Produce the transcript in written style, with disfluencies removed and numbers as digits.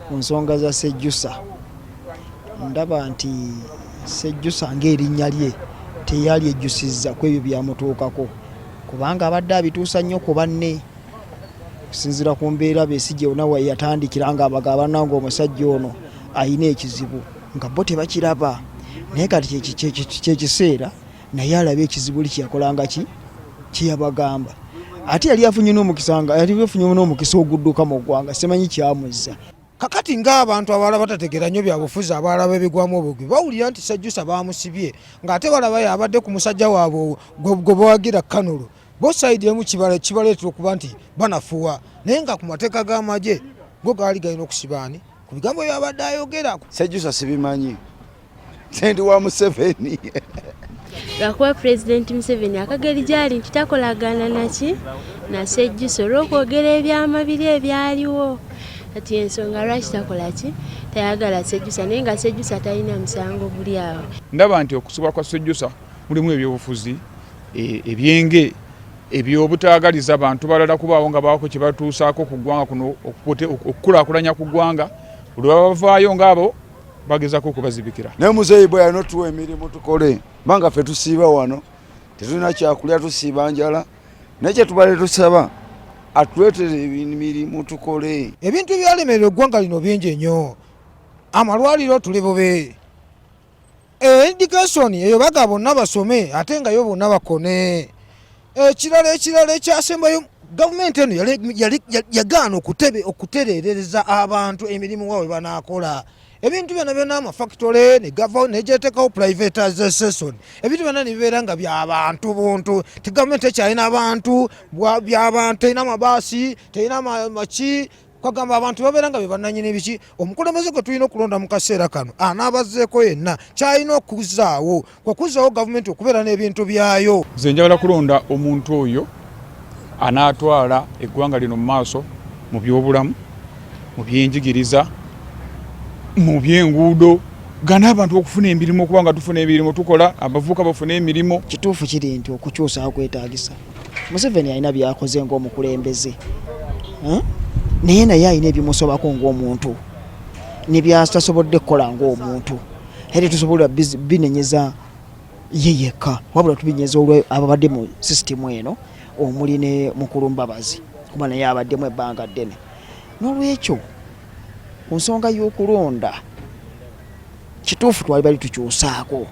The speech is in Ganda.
ku nsonga za Sejjusa ndaba nti Sejjusa ng'erinnya lye teyali ejjusizza ku ebyo byamutuukako kubanga abadde abituusa nnyo ku banne okusinziira ku mbeera Besigye yonna we yatandikira ng'abagamba ng'omusajja ono ayina ekizibu nga bo tebakiraba naye kati kyekiseera naye alaba ekizibu kyeyakolanga kyeyabagamba ate yali afunye n'omukisa ogudduka mu ggwanga simanyi kyamuzza. Kakati ng'abantu abalala batategeera nnyo byabufuzi abalala b'ebigwamu obugwi bawulira nti Sejjusa bamusibye ng'ate balaba yabadde ku musajja waabwe gwe bawagira Kanulu bo sayidi emu kibaleetera okuba nti banafuwa naye nga ku mateeka g'amagye go gaali galina okusibaani ku bigambo byabadde ayogera. Sejjusa sibimanyi sendi wa Museveni lwakuba Pulezidenti Museveni akageri gyali nti takolagana na Sejjusa olw'okwogera ebyamabiri ebyaliwo kati ensonga lwaki takola ki tayagala Sejjusa naye nga Sejjusa talina musango guli awo. Ndaba nti okusibwa kwa Sejjusa mulimu ebyobufuzi ebyenge ebyobutaagaliza abantu balala kubaawo nga baako kye batuusaako ku ggwanga kuno okukulaakulanya ku ggwanga olwo bavaayo ng'abo bagezako okubazibikira. naye muzeeyi bwe yalina otuwa emirimu tukole banga ffe tusiiba wano tetulina kyakulya tusiiba njala naye kyetubale tusaba atuleetere emirimu tukole. Ebintu byalemerera eggwanga lino bingi nnyo amalwaliro tuli bube education eyo baga bonna basome ate nga yo bonna bakone. Ekirala ekyasembayo gavumenti eno yagaana okutereereza abantu emirimu waabwe banaakola ebintu byonna amafactory negyeteekawo privatization ebintu byonna nebibeera nga byabantu buntu ti gavumenti ekyalina abantu byabantu terina mabaasi terina maki kwagamba abantu babeera nga bebananyini biki omukulembeze gwe tulina okulonda mu kaseera kano anaabazeeko yenna kyalina okuzaawo kwekuzaawo gavumenti okubeera n'ebintu byayo. Nze njagala kulonda omuntu oyo anaatwala eggwanga lino mu maaso mu byobulamu mu byenjigiriza mu byenguudo gana abantu okufuna emirimu okuba nga tufuna emirimu tukola abavubuka bafuna emirimu. Kituufu kiri nti okukyusa kwetaagisa Museveni alina byakoze ng'omukulembeze naye alina ebimusobako ng'omuntu nebyatasobodde kukola ng'omuntu era tusobola binenyeza ye yekka wabula tubinyeza olwo ababadde mu sisitimu eno omuli ne Mukulu Mbabazi kuba naye abaddemu ebbanga ddene. N'olwekyo ku nsonga y'okulonda kituufu twali bali tukyusaako